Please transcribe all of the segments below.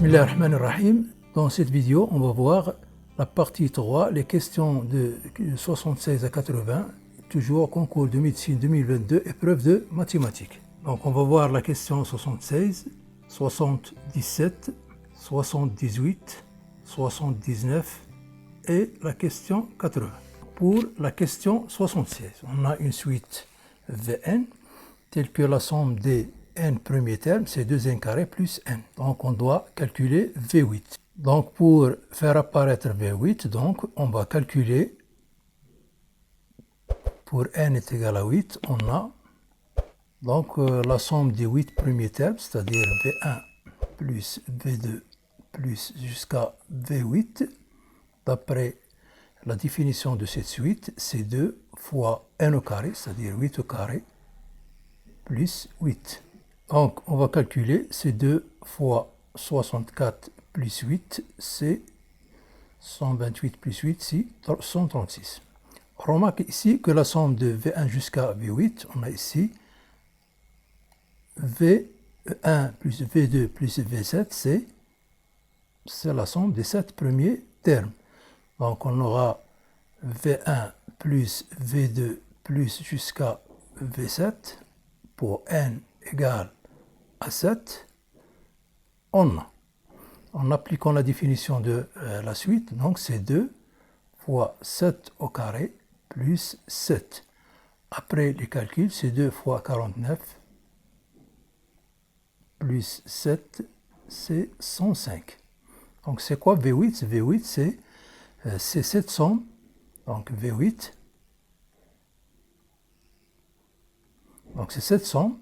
Bismillahirrahmanirrahim. Dans cette vidéo, on va voir la partie 3, les questions de 76 à 80, toujours concours de médecine 2022, épreuve de mathématiques. Donc on va voir la question 76, 77, 78, 79 et la question 80. Pour la question 76, on a une suite Vn telle que la somme des n premiers termes, c'est 2n carré plus n. Donc on doit calculer V8. Donc pour faire apparaître V8, donc on va calculer, pour n est égal à 8, on a donc la somme des 8 premiers termes, c'est-à-dire V1 plus V2 plus jusqu'à V8. D'après la définition de cette suite, c'est 2 fois n au carré, c'est-à-dire 8 au carré, plus 8. Donc, on va calculer, c'est 2 fois 64 plus 8, c'est 128 plus 8, c'est 136. Remarque ici que la somme de V1 jusqu'à V8, on a ici V1 plus V2 plus V7, c'est la somme des 7 premiers termes. Donc, on aura V1 plus V2 plus jusqu'à V7 pour n égale à 7, en appliquant la définition de la suite, donc c'est 2 fois 7 au carré plus 7. Après les calculs, c'est 2 fois 49 plus 7, c'est 105. Donc c'est quoi V8? V8, c'est cette somme, donc V8, donc c'est cette somme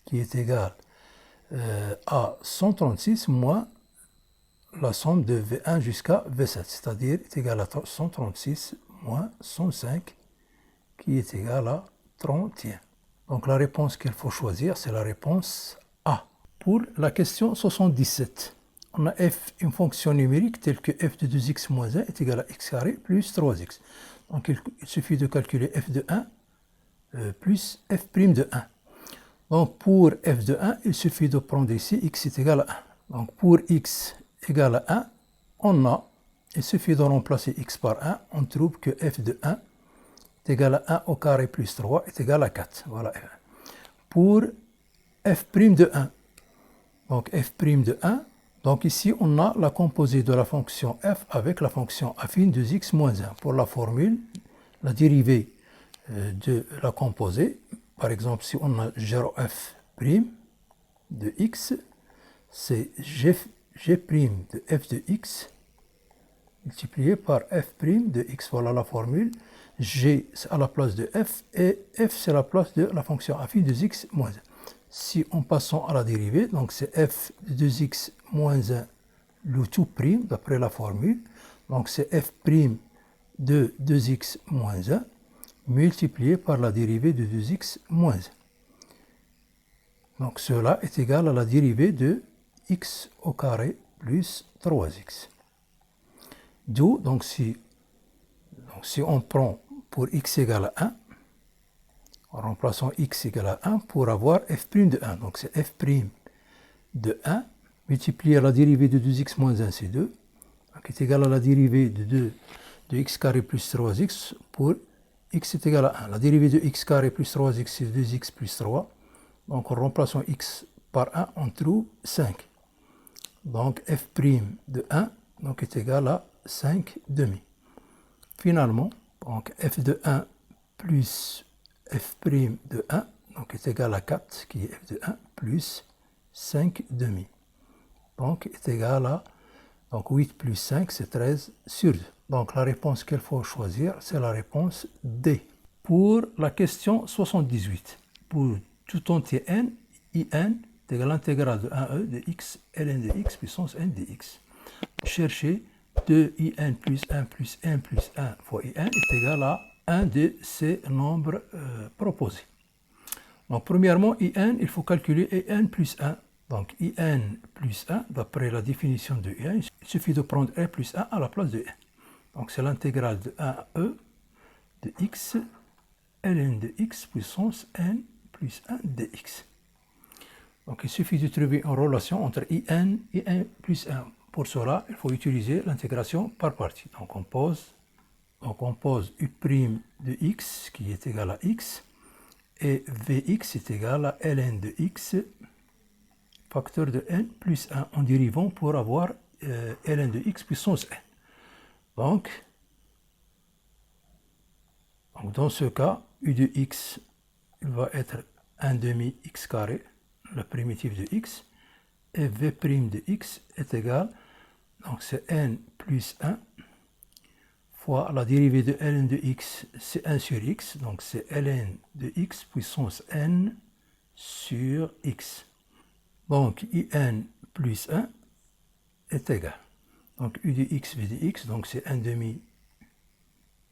qui est égale à 136 moins la somme de V1 jusqu'à V7, c'est-à-dire est égal à 136 moins 105 qui est égal à 31. Donc la réponse qu'il faut choisir, c'est la réponse A. Pour la question 77, on a f une fonction numérique telle que f de 2x moins 1 est égal à x carré plus 3x. Donc il suffit de calculer f de 1 plus f' de 1. Donc pour f de 1, il suffit de prendre ici x est égal à 1. Donc pour x égale à 1, il suffit de remplacer x par 1, on trouve que f de 1 est égal à 1 au carré plus 3 est égal à 4. Voilà. Pour f' de 1, donc f' de 1, donc ici on a la composée de la fonction f avec la fonction affine de x moins 1. Pour la formule, la dérivée de la composée, par exemple, si on a 0f' de x, c'est g' de f de x multiplié par f' de x. Voilà la formule. G, c'est à la place de f, et f, c'est la place de la fonction affine de x moins 1. Si on passe à la dérivée, donc c'est f de 2x moins 1 le tout prime, d'après la formule. Donc c'est f' de 2x moins 1 multiplié par la dérivée de 2x moins 1. Donc cela est égal à la dérivée de x au carré plus 3x. D'où, donc si on prend pour x égale à 1, en remplaçant x égale à 1 pour avoir f' de 1. Donc c'est f' de 1 multiplié à la dérivée de 2x moins 1, c'est 2. Donc est égal à la dérivée de 2 de x carré plus 3x pour x est égal à 1. La dérivée de x carré plus 3x, c'est 2x plus 3. Donc en remplaçant x par 1, on trouve 5. Donc f' de 1 donc, est égal à 5 demi. Finalement, donc f de 1 plus f' de 1 donc est égal à 4, qui est f de 1, plus 5 demi. Donc est égal à donc 8 plus 5, c'est 13 sur 2. Donc la réponse qu'il faut choisir, c'est la réponse D. Pour la question 78, pour tout entier n, in est égal à l'intégrale de 1e de x ln de x puissance n dx. Cherchez 2in plus 1 plus n plus 1 fois in est égal à 1 de ces nombres proposés. Donc premièrement, in, il faut calculer in plus 1. Donc in plus 1, d'après la définition de in, il suffit de prendre n plus 1 à la place de n. Donc c'est l'intégrale de 1e de x ln de x puissance n plus 1 dx. Donc il suffit de trouver une relation entre IN et IN plus 1. Pour cela, il faut utiliser l'intégration par partie. Donc on pose U' de x qui est égal à x et Vx est égal à ln de x facteur de n plus 1 en dérivant pour avoir ln de x puissance n. Donc dans ce cas, U de x va être 1 demi x carré, la primitive de x, et V' de x est égal, donc c'est n plus 1 fois la dérivée de ln de x, c'est 1 sur x, donc c'est ln de x puissance n sur x. Donc in plus 1 est égal. Donc U de x, V de x, donc c'est 1 demi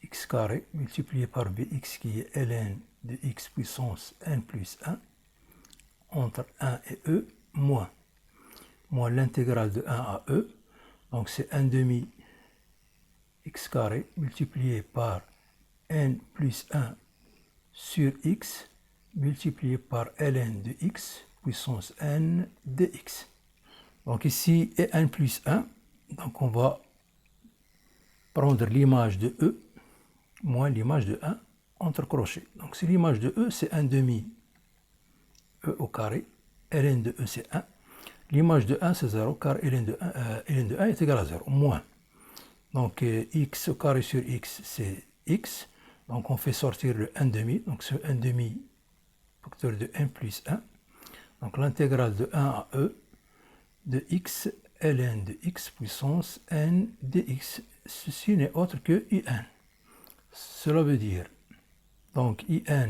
x carré multiplié par Vx qui est ln de x puissance n plus 1 entre 1 et e moins l'intégrale de 1 à e, donc c'est 1 demi x carré multiplié par n plus 1 sur x multiplié par ln de x puissance n dx. Donc ici n plus 1, donc on va prendre l'image de e moins l'image de 1 entre crochets. Donc si l'image de e c'est 1 demi e au carré, ln de e c'est 1, l'image de 1 c'est 0 car ln de 1 est égal à 0, moins. Donc x au carré sur x c'est x, donc on fait sortir le 1 demi, donc c'est 1 demi facteur de n plus 1, donc l'intégrale de 1 à e de x ln de x puissance n dx, ceci n'est autre que in. Cela veut dire, donc in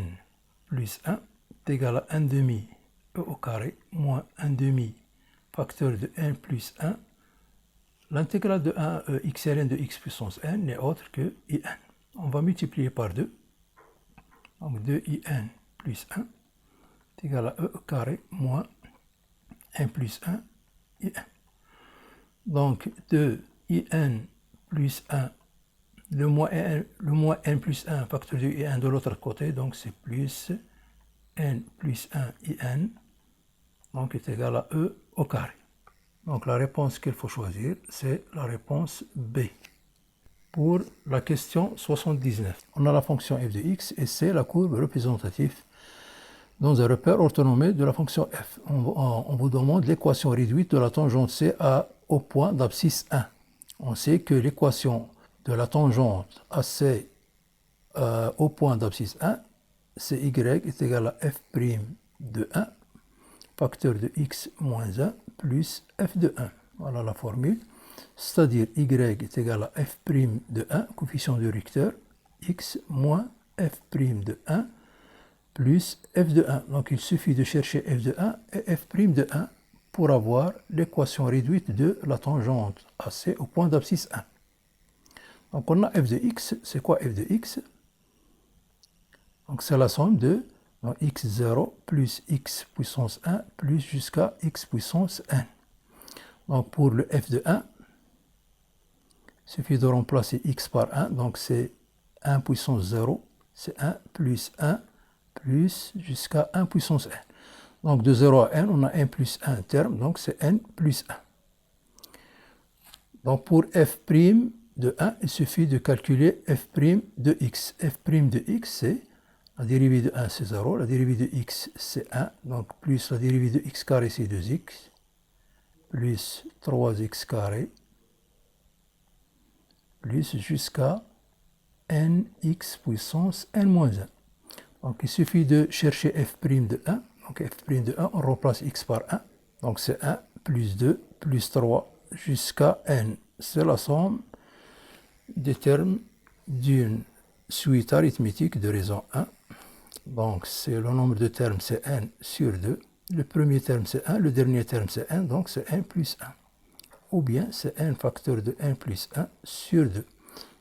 plus 1 est égal à 1 demi e au carré moins 1 demi facteur de n plus 1. L'intégrale de 1 à e x ln de x puissance n n'est autre que in. On va multiplier par 2. Donc 2in plus 1 est égal à e au carré moins 1 plus 1 in. Donc 2in plus 1, le moins n plus 1 facteur de in de l'autre côté, donc c'est plus n plus 1 in, donc est égal à e au carré. Donc la réponse qu'il faut choisir, c'est la réponse B. Pour la question 79, on a la fonction f de x et c'est la courbe représentative dans un repère orthonormé de la fonction f. On vous demande l'équation réduite de la tangente C au point d'abscisse 1. On sait que l'équation de la tangente AC au point d'abscisse 1, c'est y est égal à f' de 1, facteur de x moins 1 plus f de 1. Voilà la formule. C'est-à-dire y est égal à f' de 1, coefficient de Richter, x moins f' de 1 plus f de 1. Donc il suffit de chercher f de 1 et f' de 1 pour avoir l'équation réduite de la tangente AC au point d'abscisse 1. Donc on a f de x. C'est quoi f de x? Donc c'est la somme de x0 plus x puissance 1 plus jusqu'à x puissance n. Donc pour le f de 1, il suffit de remplacer x par 1. Donc c'est 1 puissance 0, c'est 1 plus jusqu'à 1 puissance n. Donc de 0 à n, on a n plus 1 terme, donc c'est n plus 1. Donc pour f' de 1, il suffit de calculer f' de x. f' de x, c'est la dérivée de 1, c'est 0. La dérivée de x, c'est 1. Donc plus la dérivée de x carré, c'est 2x. Plus 3x carré. Plus jusqu'à nx puissance n moins 1. Donc il suffit de chercher f' de 1. Donc f' de 1, on remplace x par 1. Donc c'est 1 plus 2 plus 3 jusqu'à n. C'est la somme des termes d'une suite arithmétique de raison 1. Donc c'est le nombre de termes, c'est n sur 2. Le premier terme c'est 1, le dernier terme c'est n, donc c'est n plus 1. Ou bien c'est n facteur de n plus 1 sur 2.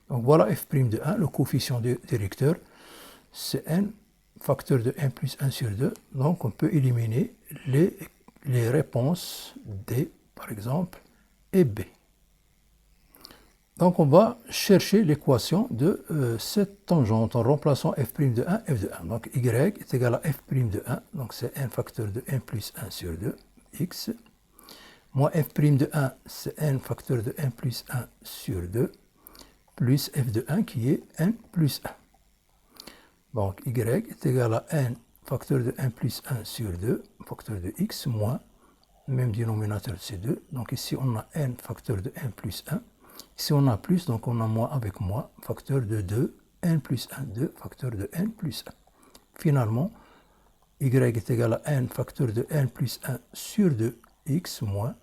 Donc voilà f' de 1, le coefficient de Richter, c'est n facteur de n plus 1 sur 2. Donc on peut éliminer les réponses D, par exemple, et B. Donc on va chercher l'équation de cette tangente en remplaçant f' de 1, f de 1. Donc y est égal à f' de 1, donc c'est n facteur de n plus 1 sur 2, x, moins f' de 1, c'est n facteur de n plus 1 sur 2, plus f de 1 qui est n plus 1. Donc y est égal à n facteur de n plus 1 sur 2, facteur de x, moins, même dénominateur c'est 2. Donc ici on a n facteur de n plus 1. Ici on a plus, donc on a moins avec moins, facteur de 2, n plus 1, 2, facteur de n plus 1. Finalement, y est égal à n facteur de n plus 1 sur 2, x moins,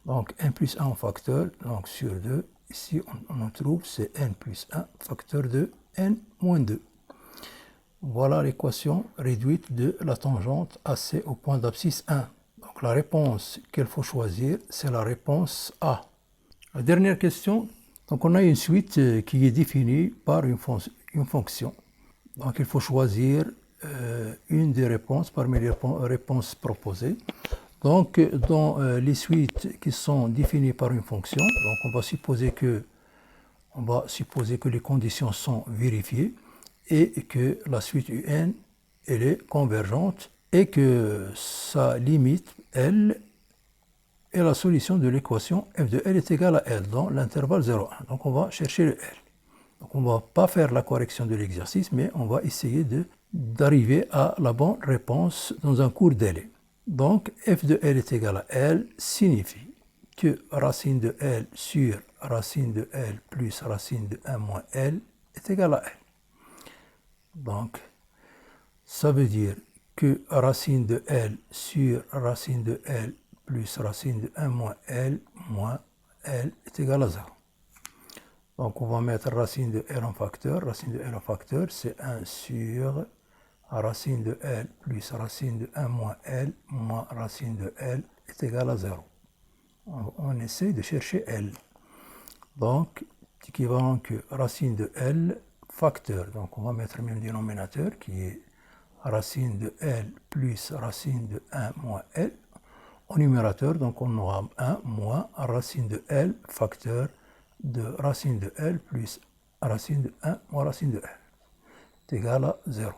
donc n plus 1 en facteur, donc sur 2, ici on trouve c'est n plus 1, facteur de n moins 2. Voilà l'équation réduite de la tangente AC au point d'abscisse 1. Donc la réponse qu'il faut choisir, c'est la réponse A. La dernière question, donc on a une suite qui est définie par une fonction. Donc il faut choisir une des réponses parmi les réponses proposées. Donc dans les suites qui sont définies par une fonction, donc on va supposer que les conditions sont vérifiées et que la suite UN elle est convergente et que sa limite L est la solution de l'équation f de L est égale à L dans l'intervalle 0,1. Donc on va chercher le L. Donc on ne va pas faire la correction de l'exercice, mais on va essayer d'arriver à la bonne réponse dans un court délai. Donc f de L est égal à L signifie que racine de L sur racine de L plus racine de 1 moins L est égal à L. Donc ça veut dire que racine de L sur racine de L plus racine de 1 moins L est égal à 0. Donc on va mettre racine de L en facteur. Racine de L en facteur, c'est 1 sur racine de L plus racine de 1 moins racine de L est égal à 0. On essaie de chercher L. Donc, équivalent que racine de L facteur. Donc on va mettre le même dénominateur qui est racine de L plus racine de 1 moins L. Au numérateur, donc on aura 1 moins racine de L facteur de racine de L plus racine de 1 moins racine de L. C'est égal à 0.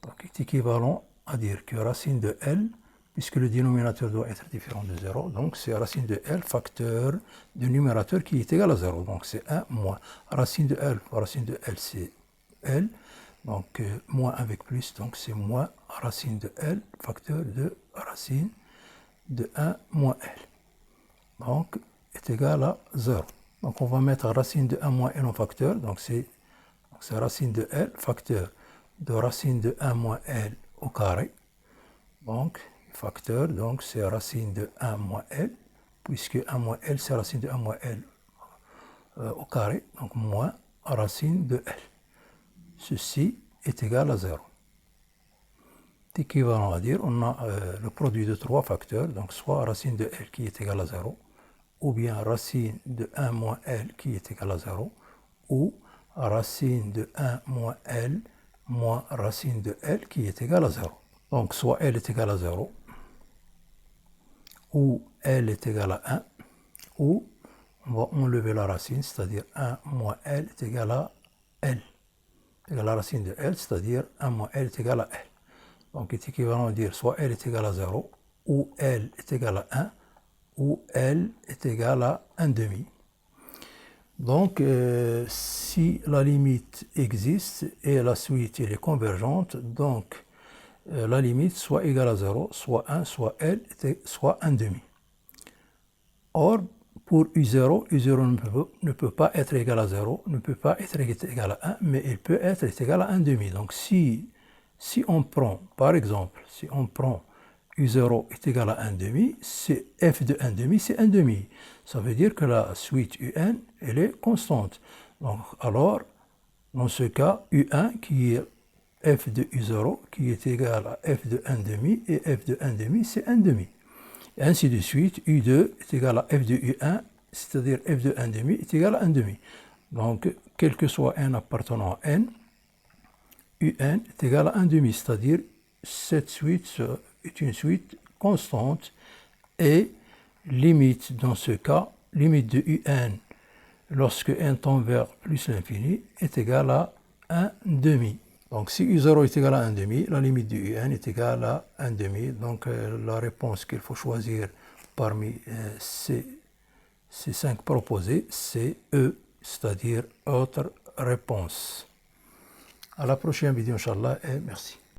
Donc c'est équivalent à dire que racine de L, puisque le dénominateur doit être différent de 0, donc c'est racine de L facteur du numérateur qui est égal à 0. Donc c'est 1 moins racine de L c'est L. Donc moins avec plus, donc c'est moins racine de L facteur de racine de 1 moins L. Donc est égal à 0. Donc on va mettre racine de 1 moins L en facteur, donc c'est racine de L facteur de racine de 1 moins L au carré. Donc facteur, donc c'est racine de 1 moins L, puisque 1 moins L c'est racine de 1 moins L au carré, donc moins racine de L. Ceci est égal à 0. C'est équivalent à dire, on a le produit de 3 facteurs, donc soit racine de L qui est égal à 0, ou bien racine de 1 moins L qui est égal à 0, ou racine de 1 moins L moins racine de L qui est égal à 0. Donc soit L est égal à 0, ou L est égal à 1, ou on va enlever la racine, c'est-à-dire 1 moins L est égal à L. Égal à la racine de L, c'est-à-dire 1 moins L est égal à L. Donc il est équivalent à dire soit L est égal à 0, ou L est égal à 1, ou L est égal à 1 demi. Donc si la limite existe et la suite elle est convergente, donc la limite soit égale à 0, soit 1, soit L, soit 1 demi. Or, pour U0, U0 ne peut pas être égal à 0, ne peut pas être égal à 1, mais il peut être égal à 1 demi. Donc si on prend, par exemple, si on prend U0 est égal à 1 demi, c'est f de 1 demi, c'est 1 demi. Ça veut dire que la suite UN, elle est constante. Donc alors, dans ce cas, U1 qui est f de U0 qui est égal à f de 1 demi, et f de 1 demi, c'est 1 demi. Et ainsi de suite, U2 est égal à f de U1, c'est-à-dire f de 1 demi est égal à 1 demi. Donc, quel que soit n appartenant à n, UN est égal à 1 demi, c'est-à-dire cette suite est une suite constante et limite dans ce cas, limite de UN lorsque n tend vers plus l'infini est égal à 1 demi. Donc si U0 est égal à 1 demi, la limite du UN est égale à 1 demi. Donc la réponse qu'il faut choisir parmi ces 5 proposés, c'est E, c'est-à-dire autre réponse. À la prochaine vidéo, Inch'Allah, et merci.